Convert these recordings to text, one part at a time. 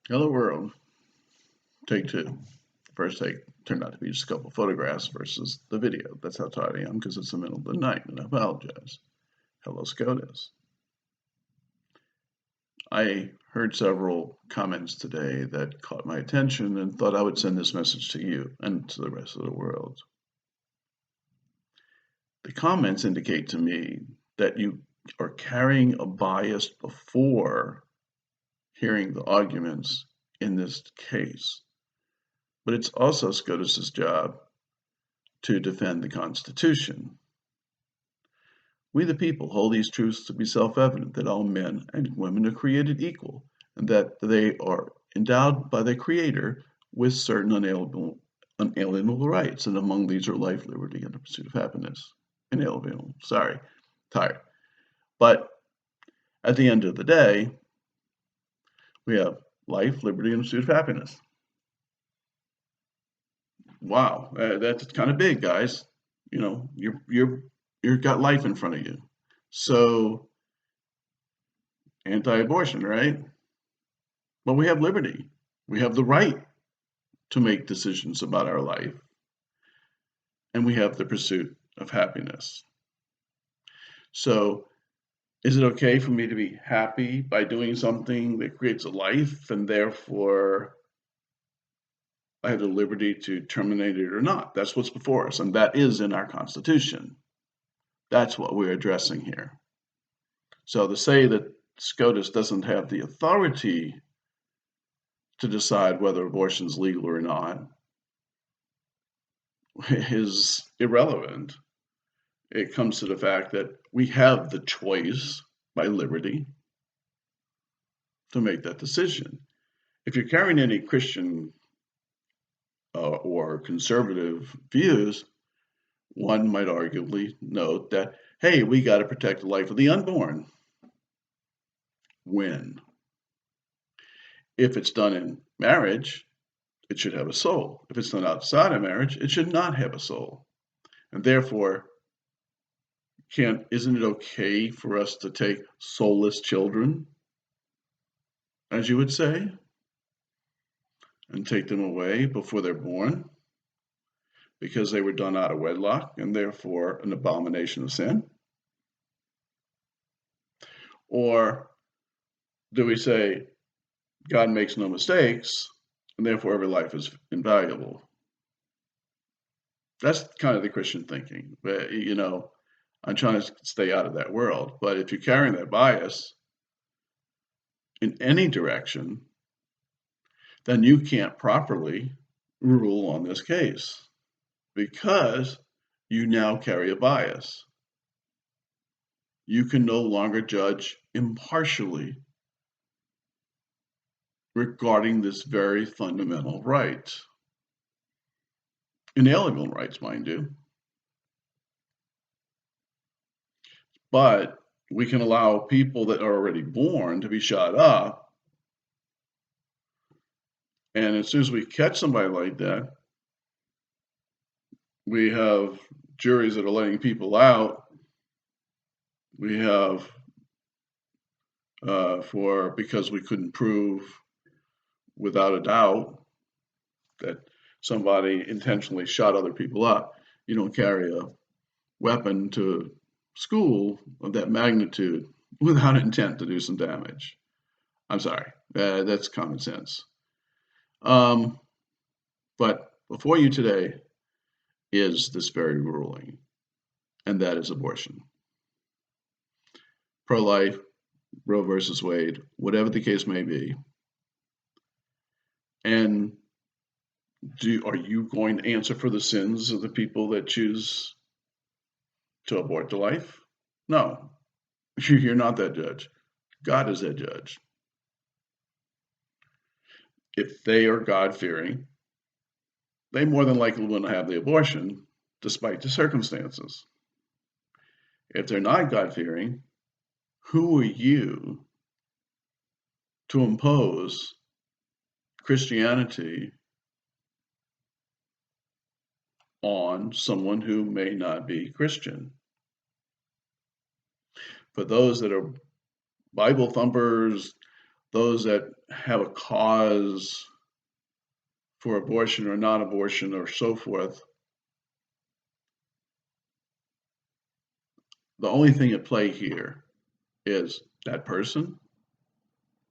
Hello world, take two. First take turned out to be just a couple photographs versus the video. That's how tired I am because it's the middle of the night and I apologize. Hello SCOTUS. I heard several comments today that caught my attention and thought I would send this message to you and to the rest of the world. The comments indicate to me that you are carrying a bias before hearing the arguments in this case. But it's also SCOTUS's job to defend the Constitution. We the people hold these truths to be self-evident, that all men and women are created equal, and that they are endowed by their Creator with certain unalienable rights, and among these are life, liberty, and the pursuit of happiness. Inalienable, tired. But at the end of the day, we have life, liberty, and the pursuit of happiness. Wow, that's kind of big, guys. You know, you've got life in front of you. So anti-abortion, right? But we have liberty. We have the right to make decisions about our life. And we have the pursuit of happiness. So is it okay for me to be happy by doing something that creates a life and therefore I have the liberty to terminate it or not? That's what's before us, and that is in our Constitution. That's what we're addressing here. So to say that SCOTUS doesn't have the authority to decide whether abortion is legal or not is irrelevant. It comes to the fact that we have the choice by liberty to make that decision. If you're carrying any Christian or conservative views, one might arguably note that, hey, we got to protect the life of the unborn. When? If it's done in marriage, it should have a soul. If it's done outside of marriage, it should not have a soul. And therefore, isn't it okay for us to take soulless children, as you would say, and take them away before they're born because they were done out of wedlock and therefore an abomination of sin? Or do we say God makes no mistakes and therefore every life is invaluable? That's kind of the Christian thinking. But, you know, I'm trying to stay out of that world. But if you're carrying that bias in any direction, then you can't properly rule on this case because you now carry a bias. You can no longer judge impartially regarding this very fundamental right. Inalienable rights, mind you. But we can allow people that are already born to be shot up. And as soon as we catch somebody like that, we have juries that are letting people out. We have because we couldn't prove without a doubt that somebody intentionally shot other people up. You don't carry a weapon to school of that magnitude without intent to do some damage. I'm sorry, that's common sense. But before you today is this very ruling, and that is abortion. Pro-life, Roe versus Wade, whatever the case may be. And are you going to answer for the sins of the people that choose to abort the life? No, you're not that judge. God is that judge. If they are God-fearing, they more than likely will not have the abortion despite the circumstances. If they're not God-fearing, who are you to impose Christianity on someone who may not be Christian? For those that are Bible thumpers, those that have a cause for abortion or non-abortion or so forth, the only thing at play here is that person,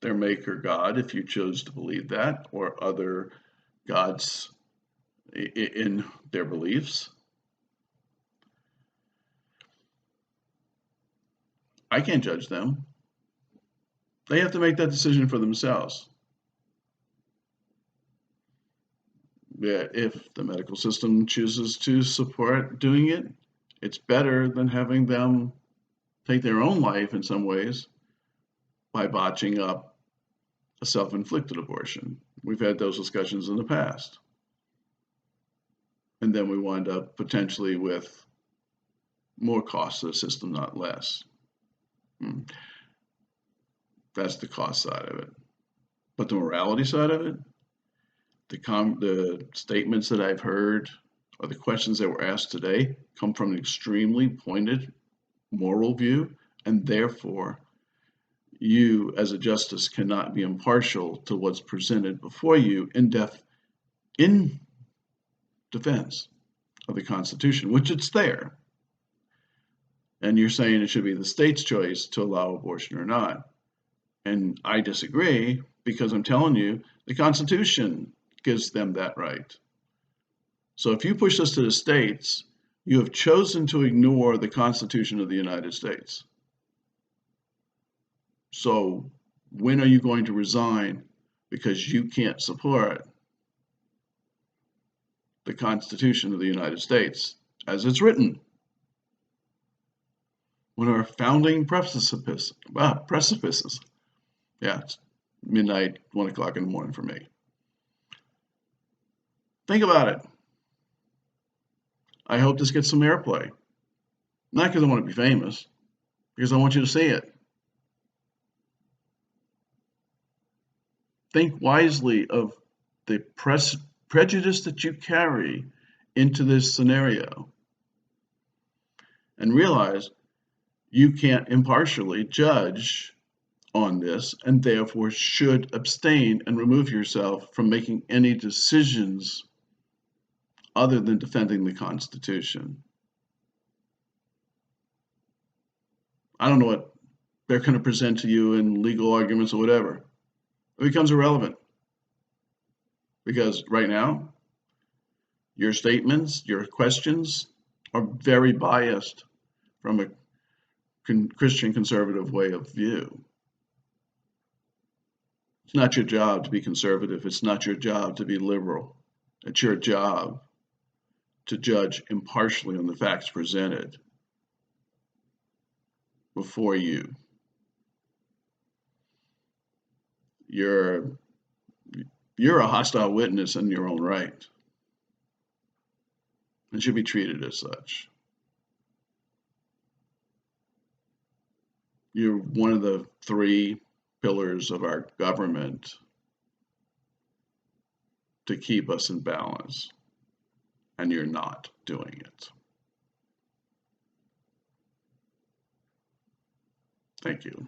their maker God, if you choose to believe that, or other gods in their beliefs. I can't judge them. They have to make that decision for themselves. If the medical system chooses to support doing it, it's better than having them take their own life in some ways by botching up a self-inflicted abortion. We've had those discussions in the past. And then we wind up potentially with more cost to the system, not less. That's the cost side of it. But the morality side of it, the statements that I've heard or the questions that were asked today come from an extremely pointed moral view, and therefore you as a justice cannot be impartial to what's presented before you in defense of the Constitution, which it's there. And you're saying it should be the state's choice to allow abortion or not. And I disagree, because I'm telling you, the Constitution gives them that right. So if you push this to the states, you have chosen to ignore the Constitution of the United States. So when are you going to resign because you can't support the Constitution of the United States as it's written? When our founding precipices, yeah, it's midnight, 1 o'clock in the morning for me. Think about it. I hope this gets some airplay. Not because I want to be famous, because I want you to see it. Think wisely of the prejudice that you carry into this scenario, and realize you can't impartially judge on this, and therefore should abstain and remove yourself from making any decisions other than defending the Constitution. I don't know what they're going to present to you in legal arguments or whatever. It becomes irrelevant. Because right now, your statements, your questions are very biased from a Christian conservative way of view. It's not your job to be conservative. It's not your job to be liberal. It's your job to judge impartially on the facts presented before you. You're a hostile witness in your own right, and should be treated as such. You're one of the 3 pillars of our government to keep us in balance, and you're not doing it. Thank you.